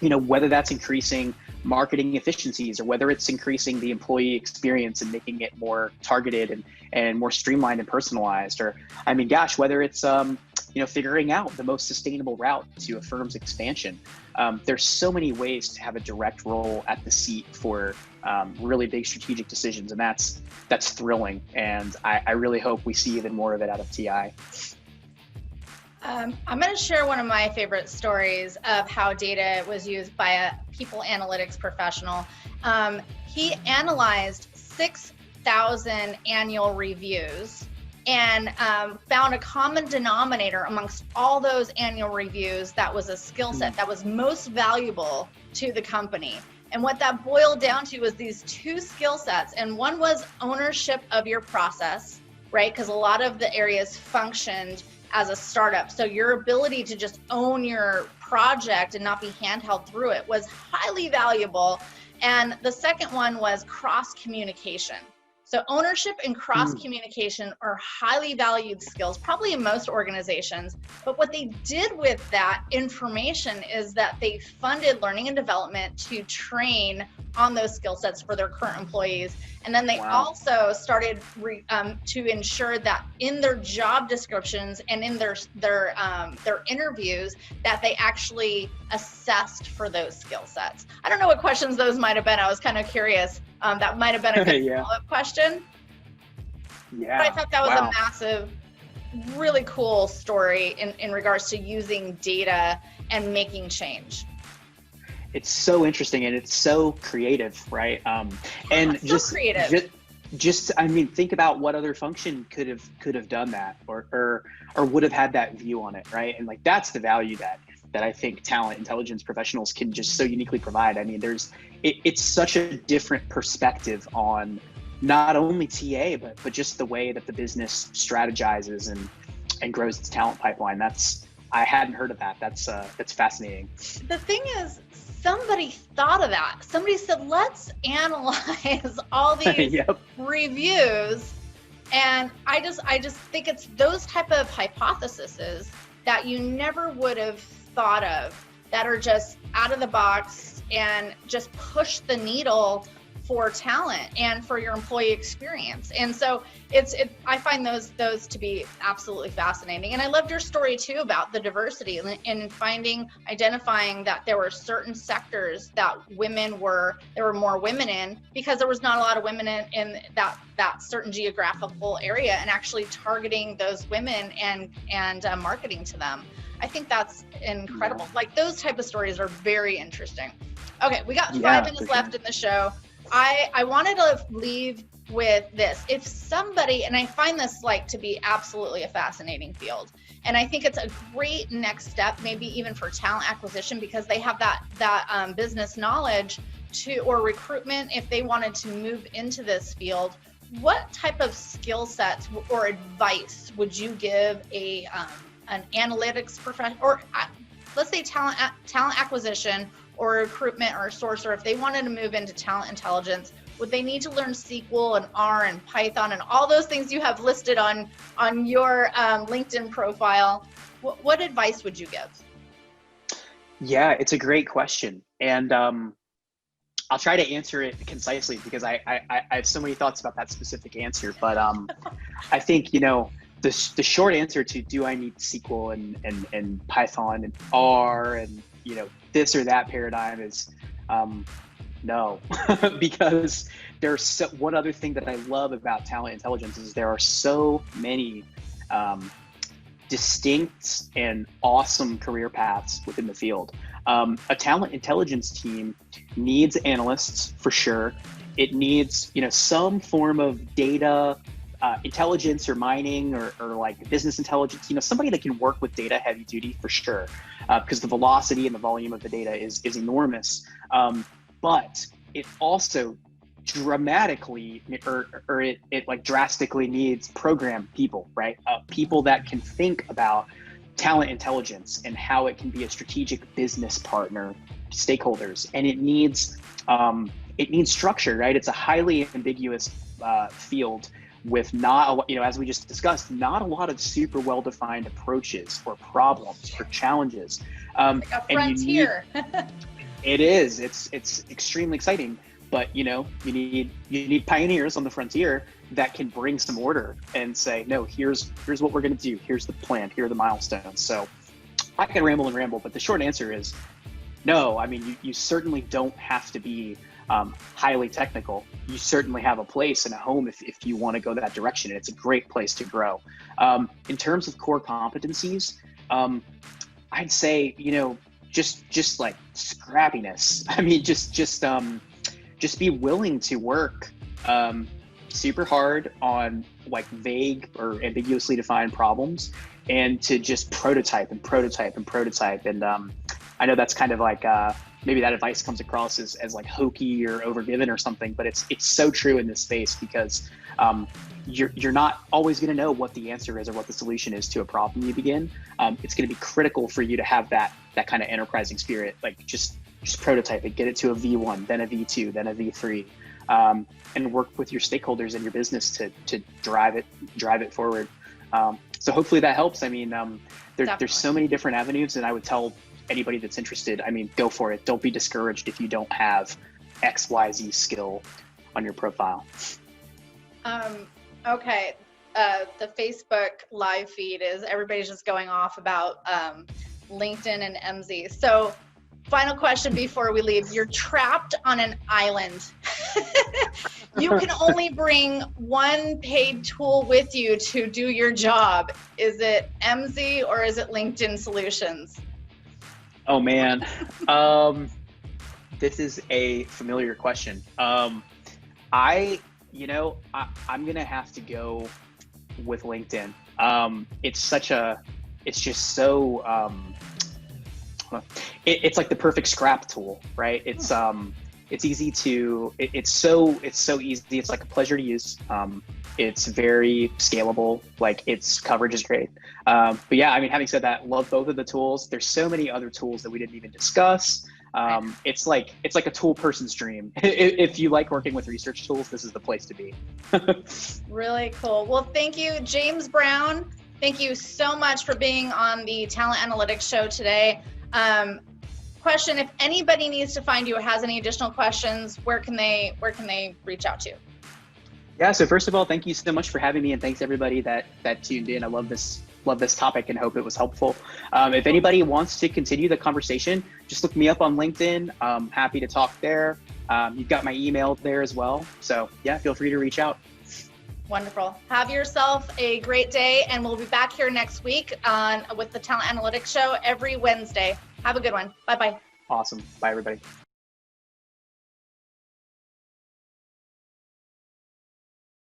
Speaker 2: whether that's increasing marketing efficiencies or whether it's increasing the employee experience and making it more targeted and more streamlined and personalized, or I mean, gosh, whether it's figuring out the most sustainable route to a firm's expansion. There's so many ways to have a direct role at the seat for really big strategic decisions, and that's thrilling. And I really hope we see even more of it out of TI.
Speaker 1: I'm going to share one of my favorite stories of how data was used by a people analytics professional. He analyzed 6,000 annual reviews and found a common denominator amongst all those annual reviews that was a skill set that was most valuable to the company. And what that boiled down to was these two skill sets. And one was ownership of your process, right? Because a lot of the areas functioned as a startup. So your ability to just own your project and not be handheld through it was highly valuable. And the second one was cross communication. So ownership and cross communication are highly valued skills, probably in most organizations. But what they did with that information is that they funded learning and development to train on those skill sets for their current employees. And then they also started to ensure that in their job descriptions and in their interviews that they actually assessed for those skill sets. I don't know what questions those might have been. I was kind of curious. That might have been a good follow-up question.
Speaker 2: Yeah.
Speaker 1: But I thought that was a massive, really cool story in regards to using data and making change.
Speaker 2: It's so interesting and it's so creative, right? And
Speaker 1: so creative.
Speaker 2: Just I mean, think about what other function could have done that or would have had that view on it, right? And like that's the value that I think talent intelligence professionals can just so uniquely provide. I mean, it's such a different perspective on not only TA, but just the way that the business strategizes and grows its talent pipeline. I hadn't heard of that. That's fascinating.
Speaker 1: The thing is, somebody thought of that. Somebody said, let's analyze all these
Speaker 2: Yep.
Speaker 1: reviews. And I just think it's those type of hypotheses that you never would have thought of, that are just out of the box and just push the needle for talent and for your employee experience. And so I find those to be absolutely fascinating. And I loved your story too about the diversity and identifying that there were certain sectors that there were more women in, because there was not a lot of women in that certain geographical area, and actually targeting those women and marketing to them. I think that's incredible. Like, those type of stories are very interesting. Okay, we got 5 minutes left in the show. I wanted to leave with this. If somebody, and I find this to be absolutely a fascinating field, and I think it's a great next step, maybe even for talent acquisition, because they have that business knowledge or recruitment, if they wanted to move into this field. What type of skill sets or advice would you give an analytics professional, or let's say talent acquisition or recruitment or a sourcer, if they wanted to move into talent intelligence? Would they need to learn SQL and R and Python and all those things you have listed on your LinkedIn profile? What advice would you give?
Speaker 2: Yeah, it's a great question. And I'll try to answer it concisely, because I have so many thoughts about that specific answer. But I think, the short answer to do I need SQL and Python and R and, this or that paradigm is no. Because there's one other thing that I love about talent intelligence is there are so many distinct and awesome career paths within the field. A talent intelligence team needs analysts for sure. It needs, some form of data intelligence or mining or business intelligence, somebody that can work with data heavy duty for sure, because the velocity and the volume of the data is enormous. But it also dramatically it drastically needs program people, right? People that can think about talent intelligence and how it can be a strategic business partner to stakeholders. And it needs structure, right? It's a highly ambiguous field with not, as we just discussed, not a lot of super well-defined approaches or problems or challenges.
Speaker 1: Like a frontier.
Speaker 2: It's extremely exciting, but you need pioneers on the frontier that can bring some order and say, no, here's what we're going to do. Here's the plan. Here are the milestones. So I can ramble, but the short answer is no. I mean, you certainly don't have to be highly technical. You certainly have a place and a home if you want to go that direction. And it's a great place to grow. In terms of core competencies, I'd say, just like scrappiness. I mean, just be willing to work super hard on vague or ambiguously defined problems, and to just prototype. And I know that's kind of maybe that advice comes across as hokey or overgiven or something, but it's so true in this space, because you're not always going to know what the answer is or what the solution is to a problem you begin. It's going to be critical for you to have that kind of enterprising spirit, just prototype it, get it to a V1, then a V2, then a V3, and work with your stakeholders in your business to drive it forward. So hopefully that helps. I mean, there's so many different avenues, and I would tell anybody that's interested, go for it. Don't be discouraged if you don't have XYZ skill on your profile.
Speaker 1: Okay. The Facebook live feed is everybody's just going off about LinkedIn and MZ. So final question before we leave. You're trapped on an island. You can only bring one paid tool with you to do your job. Is it MZ or is it LinkedIn Solutions?
Speaker 2: Oh man, this is a familiar question. I'm gonna have to go with LinkedIn. It's just so, it's like the perfect scrap tool, right? It's easy to, it's so easy. It's like a pleasure to use. It's very scalable. Like its coverage is great. But yeah, I mean, having said that, love both of the tools. There's so many other tools that we didn't even discuss. It's like a tool person's dream. If you like working with research tools, this is the place to be.
Speaker 1: Really cool. Well, thank you, James Brown. Thank you so much for being on the Talent Analytics Show today. Question: if anybody needs to find you or has any additional questions, where can they reach out to?
Speaker 2: Yeah. So first of all, thank you so much for having me, and thanks everybody that tuned in. I love this topic and hope it was helpful. If anybody wants to continue the conversation, just look me up on LinkedIn. I'm happy to talk there. You've got my email there as well. So yeah, feel free to reach out.
Speaker 1: Wonderful. Have yourself a great day, and we'll be back here next week with the Talent Analytics Show every Wednesday. Have a good one. Bye-bye.
Speaker 2: Awesome. Bye, everybody.